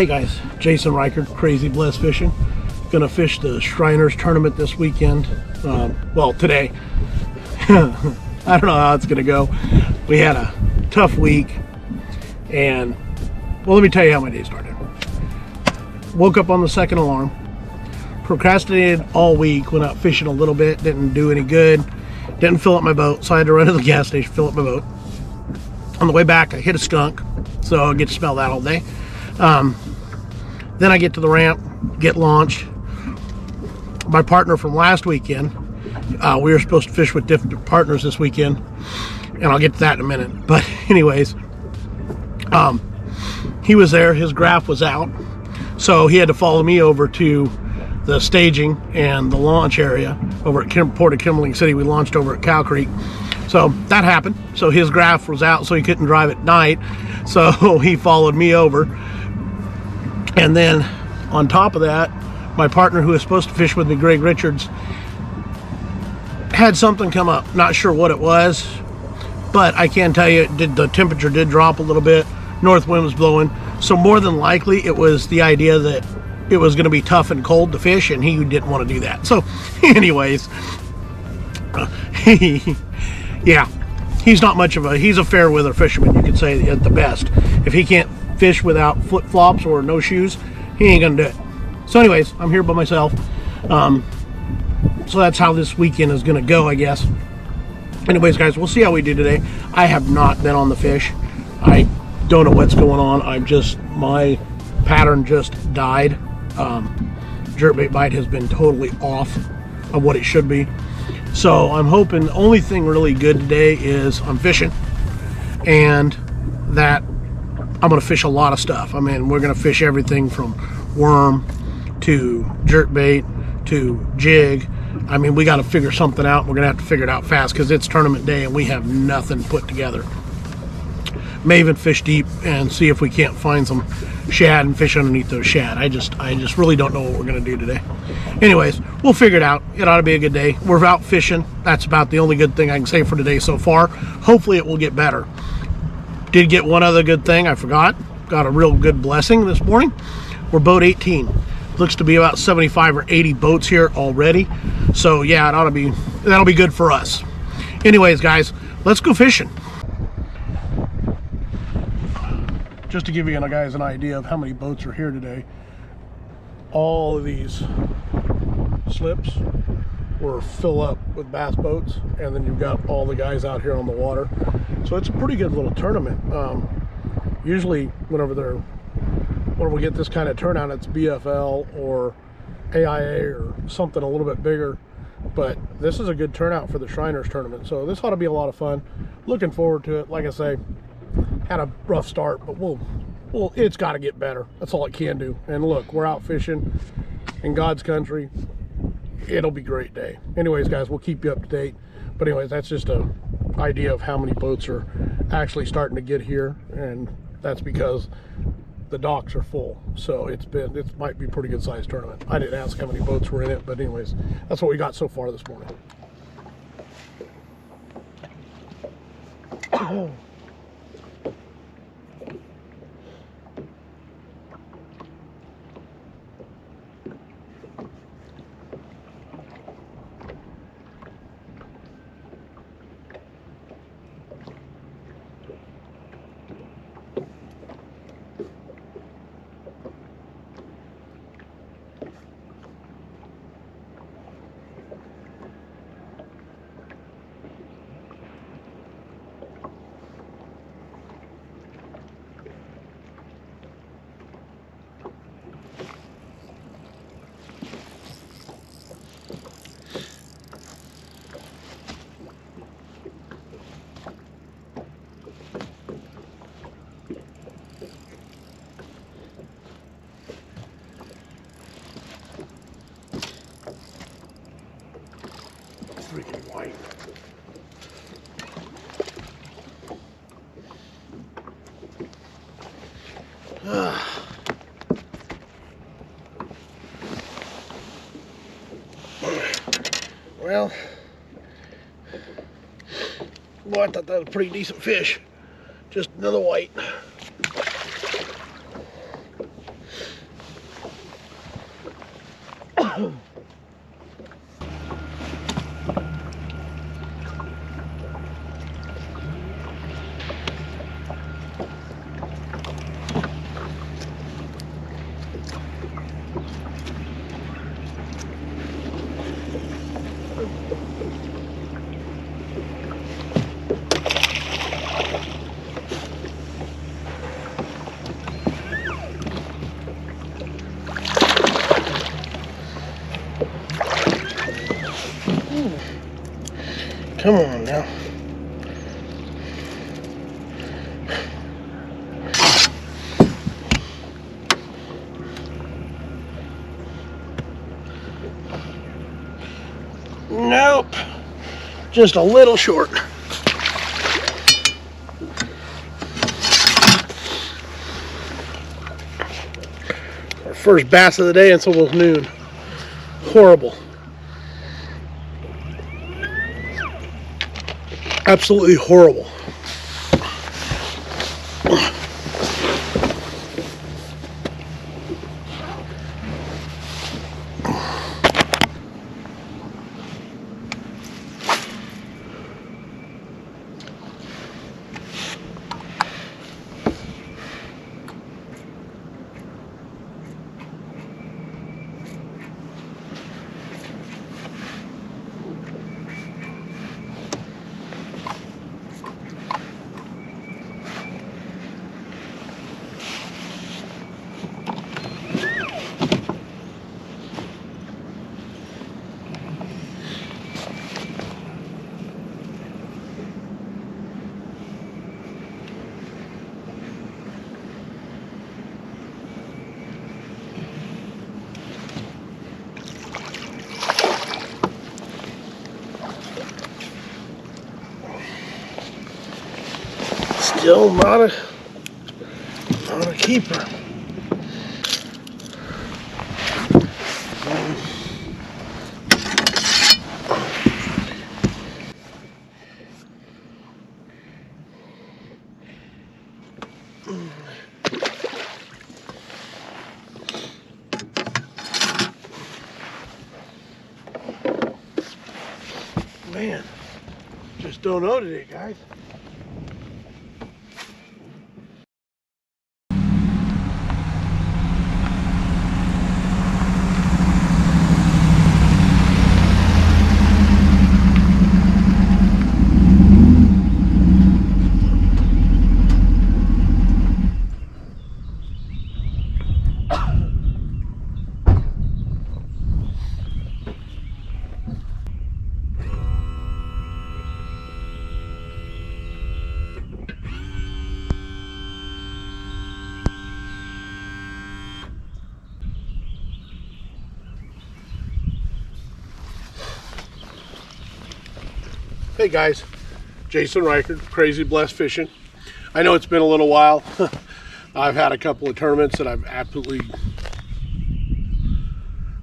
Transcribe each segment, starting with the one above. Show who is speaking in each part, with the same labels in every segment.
Speaker 1: Hey guys, Jason Reichert, Crazy Bless Fishing. Gonna fish the Shriners tournament this weekend. Well, today. I don't know how it's gonna go. We had a tough week, and well, let me tell you how my day started. Woke up on the second alarm, procrastinated all week, went out fishing a little bit, didn't do any good, didn't fill up my boat, so I had to run to the gas station, fill up my boat. On the way back, I hit a skunk, so I get to smell that all day. Then I get to the ramp, get launched. My partner from last weekend, we were supposed to fish with different partners this weekend, and I'll get to that in a minute. But anyways, he was there, his graph was out, so he had to follow me over to the staging and the launch area over at Port of Kimberling City. We launched over at Cow Creek. So that happened. So his graph was out, so he couldn't drive at night. So he followed me over. And then on top of that, my partner who was supposed to fish with me, Greg Richards, had something come up. Not sure what it was, but I can tell you the temperature did drop a little bit. North wind was blowing. So more than likely it was the idea that it was going to be tough and cold to fish, and he didn't want to do that. So anyways, yeah, he's not much of he's a fair weather fisherman, you could say, at the best. If he can't fish without flip flops or no shoes, he ain't gonna do it. So anyways, I'm here by myself. So that's how this weekend is gonna go, I guess. Anyways, guys, we'll see how we do today. I have not been on the fish. I don't know what's going on. My pattern just died. Jerkbait bite has been totally off of what it should be. So I'm hoping the only thing really good today is I'm fishing, and that I'm going to fish a lot of stuff. I mean, we're going to fish everything from worm to jerkbait to jig. I mean, we got to figure something out. We're going to have to figure it out fast because it's tournament day and we have nothing put together. May even fish deep and see if we can't find some shad and fish underneath those shad. I just really don't know what we're gonna do today. Anyways, we'll figure it out. It ought to be a good day. We're out fishing. That's about the only good thing I can say for today so far. Hopefully it will get better. Did get one other good thing I forgot. Got a real good blessing this morning. We're boat 18. Looks to be about 75 or 80 boats here already. So yeah, that'll be good for us. Anyways, guys, let's go fishing. Just to give you guys an idea of how many boats are here today, all of these slips were fill up with bass boats, and then you've got all the guys out here on the water. So it's a pretty good little tournament. Usually whenever we get this kind of turnout, it's BFL or AIA or something a little bit bigger, but this is a good turnout for the Shriners tournament, so this ought to be a lot of fun. Looking forward to it. Like I say, had a rough start, but it's got to get better. That's all it can do. And look, we're out fishing in God's country. It'll be a great day. Anyways, guys, we'll keep you up to date. But anyways, that's just an idea of how many boats are actually starting to get here, and that's because the docks are full. So it might be a pretty good sized tournament. I didn't ask how many boats were in it, but anyways, that's what we got so far this morning. Freaking white. Well, boy, I thought that was a pretty decent fish. Just another white. Come on now. Nope. Just a little short. Our first bass of the day. It's almost noon. Horrible. Absolutely horrible. Still not a keeper. Man, just don't know today, guys. Hey guys, Jason Reichert, Crazy Blessed Fishing. I know it's been a little while. I've had a couple of tournaments that I've absolutely,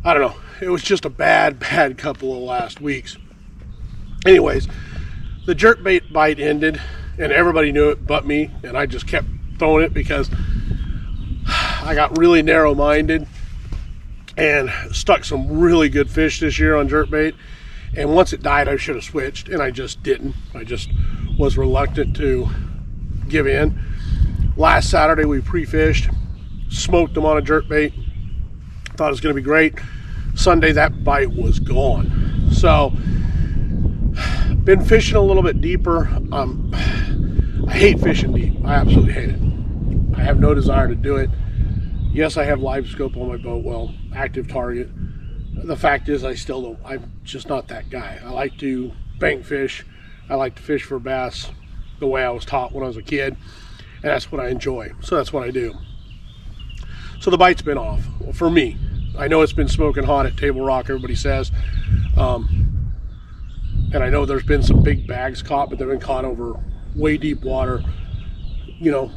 Speaker 1: I don't know, it was just a bad couple of last weeks. Anyways, the jerkbait bite ended and everybody knew it but me, and I just kept throwing it because I got really narrow-minded and stuck some really good fish this year on jerkbait. And once it died, I should have switched, and I just didn't. I just was reluctant to give in. Last Saturday, we pre-fished, smoked them on a jerkbait. Thought it was going to be great. Sunday, that bite was gone. So, been fishing a little bit deeper. I hate fishing deep. I absolutely hate it. I have no desire to do it. Yes, I have live scope on my boat, well, active target. The fact is, I'm just not that guy. I like to bank fish. I like to fish for bass the way I was taught when I was a kid, and that's what I enjoy. So that's what I do. So the bite's been off for me. I know it's been smoking hot at Table Rock, everybody says. And I know there's been some big bags caught, but they've been caught over way deep water, you know,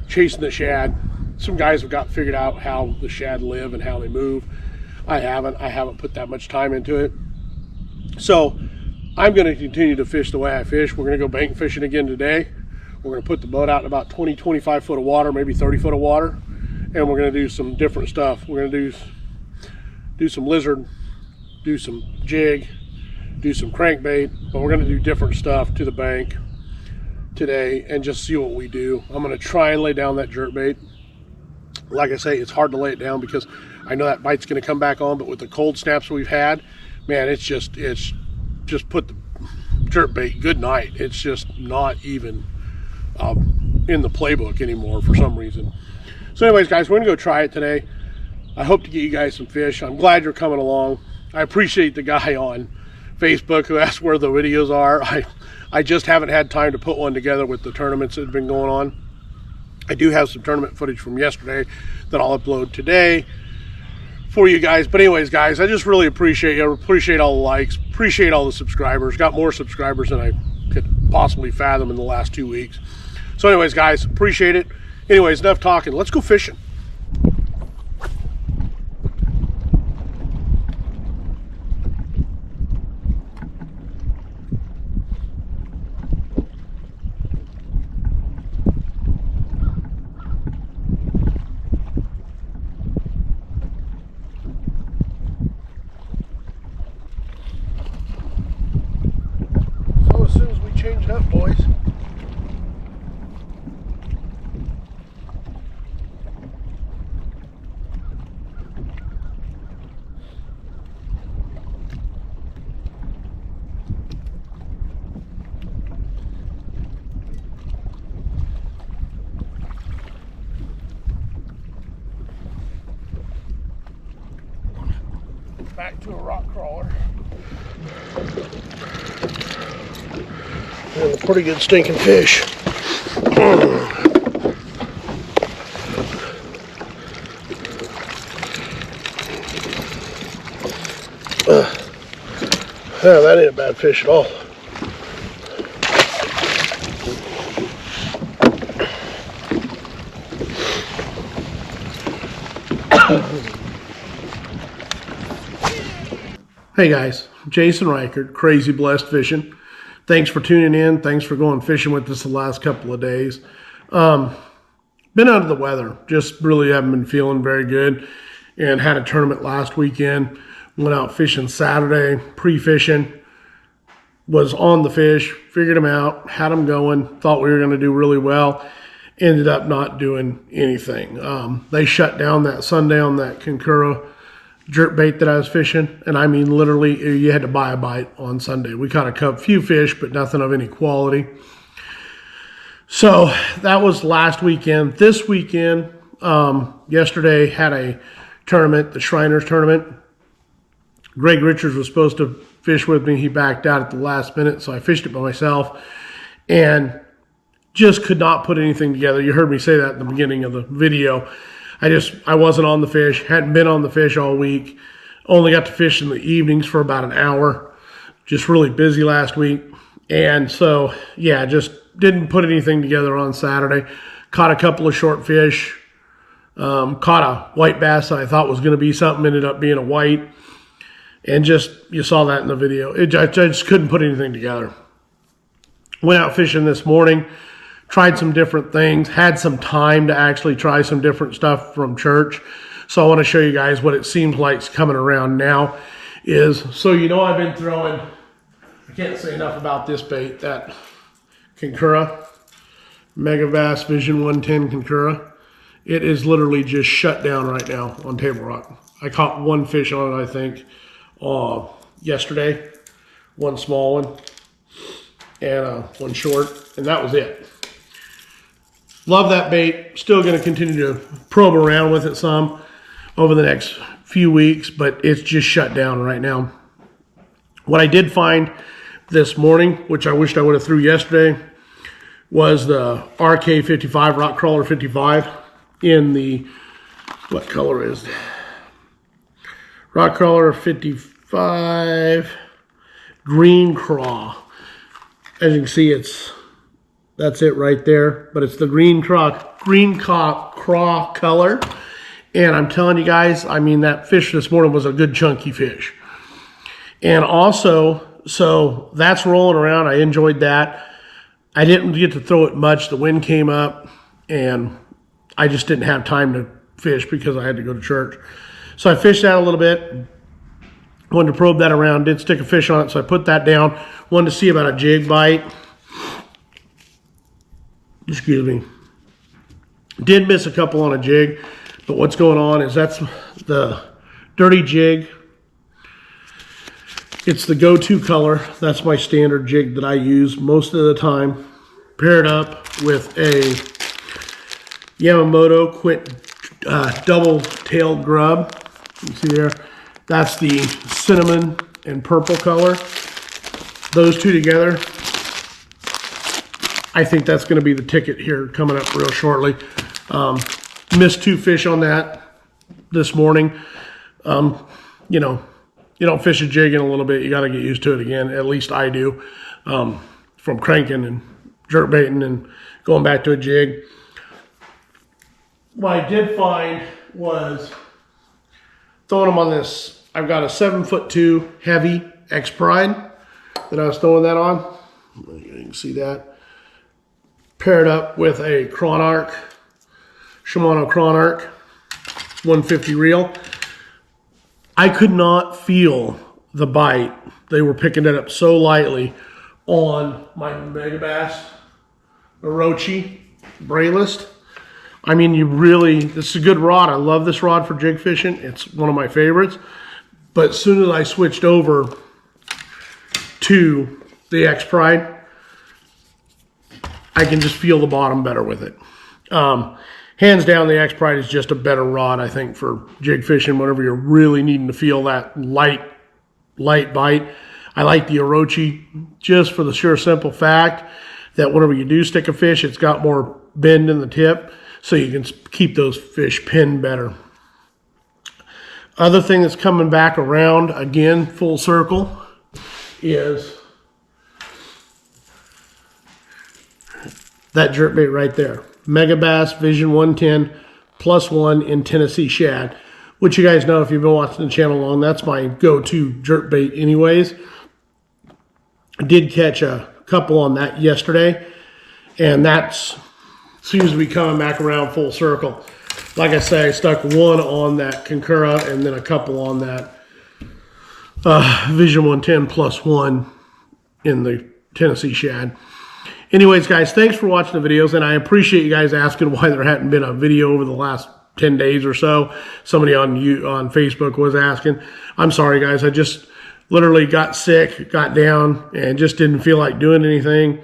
Speaker 1: chasing the shad. Some guys have got figured out how the shad live and how they move. I haven't put that much time into it. So I'm going to continue to fish the way I fish. We're going to go bank fishing again today. We're going to put the boat out in about 20-25 foot of water, maybe 30 foot of water, and we're going to do some different stuff. We're going to do some lizard, do some jig, do some crankbait, but we're going to do different stuff to the bank today and just see what we do. I'm going to try and lay down that jerkbait. Like I say, it's hard to lay it down because I know that bite's going to come back on, but with the cold snaps we've had, man, it's just put the jerkbait good night. It's just not even in the playbook anymore for some reason. So anyways, guys, we're going to go try it today. I hope to get you guys some fish. I'm glad you're coming along. I appreciate the guy on Facebook who asked where the videos are. I just haven't had time to put one together with the tournaments that have been going on. I do have some tournament footage from yesterday that I'll upload today for you guys. But anyways, guys, I just really appreciate you. Appreciate all the likes. Appreciate all the subscribers. Got more subscribers than I could possibly fathom in the last 2 weeks. So anyways, guys, appreciate it. Anyways, enough talking. Let's go fishing. As soon as we change it up, boys. Back to a RkCrawler. And a pretty good stinking fish. Yeah, that ain't a bad fish at all. Hey guys, Jason Reichert, Crazy Blessed Fishing. Thanks for tuning in. Thanks for going fishing with us the last couple of days. Been out of the weather. Just really haven't been feeling very good. And had a tournament last weekend. Went out fishing Saturday, pre-fishing. Was on the fish, figured them out, had them going. Thought we were going to do really well. Ended up not doing anything. They shut down that Sunday on that Konkura jerk bait that I was fishing, and I mean literally you had to buy a bite on Sunday. We caught a few fish, but nothing of any quality. So that was last weekend. This weekend, yesterday had a tournament, the Shriners tournament. Greg Richards was supposed to fish with me. He backed out at the last minute, so I fished it by myself and just could not put anything together. You heard me say that in the beginning of the video. I wasn't on the fish, hadn't been on the fish all week. Only got to fish in the evenings for about an hour. Just really busy last week. And so, yeah, just didn't put anything together on Saturday. Caught a couple of short fish. Caught a white bass that I thought was going to be something, ended up being a white. And just, you saw that in the video. I just couldn't put anything together. Went out fishing this morning. Tried some different things, had some time to actually try some different stuff from church. So I want to show you guys what it seems like is coming around now. So you know I've been throwing, I can't say enough about this bait, that Konkura, Megabass Vision 110 Konkura. It is literally just shut down right now on Table Rock. I caught one fish on it, I think, yesterday. One small one and one short, and that was it. Love that bait. Still going to continue to probe around with it some over the next few weeks, but it's just shut down right now. What I did find this morning, which I wished I would have threw yesterday, was the RkCrawler 55 in the, what color is it? RkCrawler 55 green craw. As you can see, that's it right there, but it's the green craw color. And I'm telling you guys, I mean, that fish this morning was a good chunky fish. And also, so that's rolling around. I enjoyed that. I didn't get to throw it much. The wind came up and I just didn't have time to fish because I had to go to church. So I fished that a little bit. Wanted to probe that around. Did stick a fish on it, so I put that down. Wanted to see about a jig bite. Excuse me. Did miss a couple on a jig, but what's going on is that's the dirty jig. It's the go-to color. That's my standard jig that I use most of the time. Paired up with a Yamamoto Quint double-tailed grub. You see there? That's the cinnamon and purple color. those two together, I think that's going to be the ticket here coming up real shortly. Missed 2 fish on that this morning. You know, you don't fish a jig in a little bit, you got to get used to it again. At least I do. From cranking and jerk baiting and going back to a jig. What I did find was throwing them on this. I've got a 7'2" heavy X Pride that I was throwing that on. You can see that. Paired up with a Chronarch, Shimano Chronarch 150 reel. I could not feel the bite. They were picking it up so lightly on my Megabass Orochi Braillist. I mean, this is a good rod. I love this rod for jig fishing. It's one of my favorites. But as soon as I switched over to the X Pride, I can just feel the bottom better with it. Hands down, the X Pride is just a better rod, I think, for jig fishing whenever you're really needing to feel that light bite. I like the Orochi just for the sure simple fact that whenever you do stick a fish, it's got more bend in the tip, so you can keep those fish pinned better. Other thing that's coming back around, again, full circle, is that jerkbait right there. Megabass Vision 110 +1 in Tennessee shad, which you guys know if you've been watching the channel long, that's my go-to jerkbait anyways. I did catch a couple on that yesterday, and that seems to be coming back around full circle. Like I say, I stuck one on that Concura and then a couple on that Vision 110 +1 in the Tennessee shad. Anyways, guys, thanks for watching the videos, and I appreciate you guys asking why there hadn't been a video over the last 10 days or so. Somebody on Facebook was asking. I'm sorry, guys. I just literally got sick, got down, and just didn't feel like doing anything,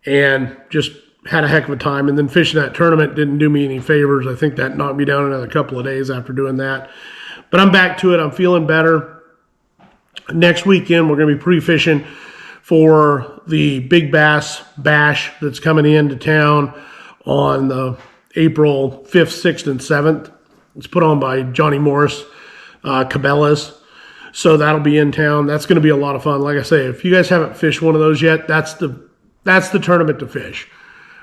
Speaker 1: and just had a heck of a time. And then fishing that tournament didn't do me any favors. I think that knocked me down another couple of days after doing that. But I'm back to it. I'm feeling better. Next weekend, we're going to be pre-fishing for the Big Bass Bash that's coming into town on the April 5th, 6th, and 7th. It's put on by Johnny Morris Cabela's. So that'll be in town. That's going to be a lot of fun. Like I say, if you guys haven't fished one of those yet, that's the tournament to fish.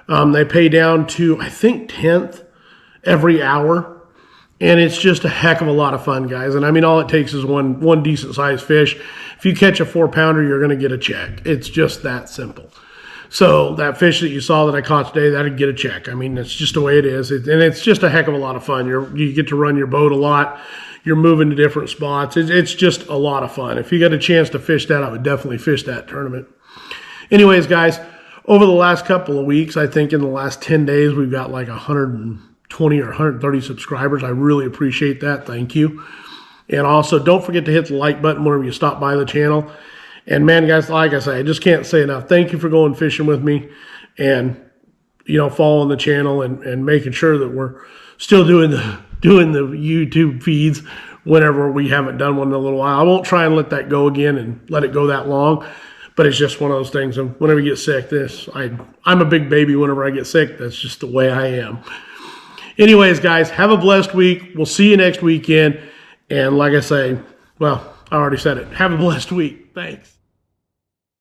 Speaker 1: They pay down to, I think, 10th every hour. And it's just a heck of a lot of fun, guys. And I mean, all it takes is one decent sized fish. If you catch a 4-pounder, you're going to get a check. It's just that simple. So that fish that you saw that I caught today, that'd get a check. I mean, that's just the way it is. And it's just a heck of a lot of fun. You get to run your boat a lot. You're moving to different spots. It's just a lot of fun. If you got a chance to fish that, I would definitely fish that tournament. Anyways, guys, over the last couple of weeks, I think in the last 10 days, we've got like 120 or 130 subscribers. I really appreciate that. Thank you. And also, don't forget to hit the like button whenever you stop by the channel. And man, guys, like I say, I just can't say enough. Thank you for going fishing with me and, following the channel and making sure that we're still doing the YouTube feeds whenever we haven't done one in a little while. I won't try and let that go again and let it go that long, but it's just one of those things. And whenever you get sick, I'm a big baby whenever I get sick. That's just the way I am. Anyways, guys, have a blessed week. We'll see you next weekend. And like I say, well, I already said it. Have a blessed week. Thanks.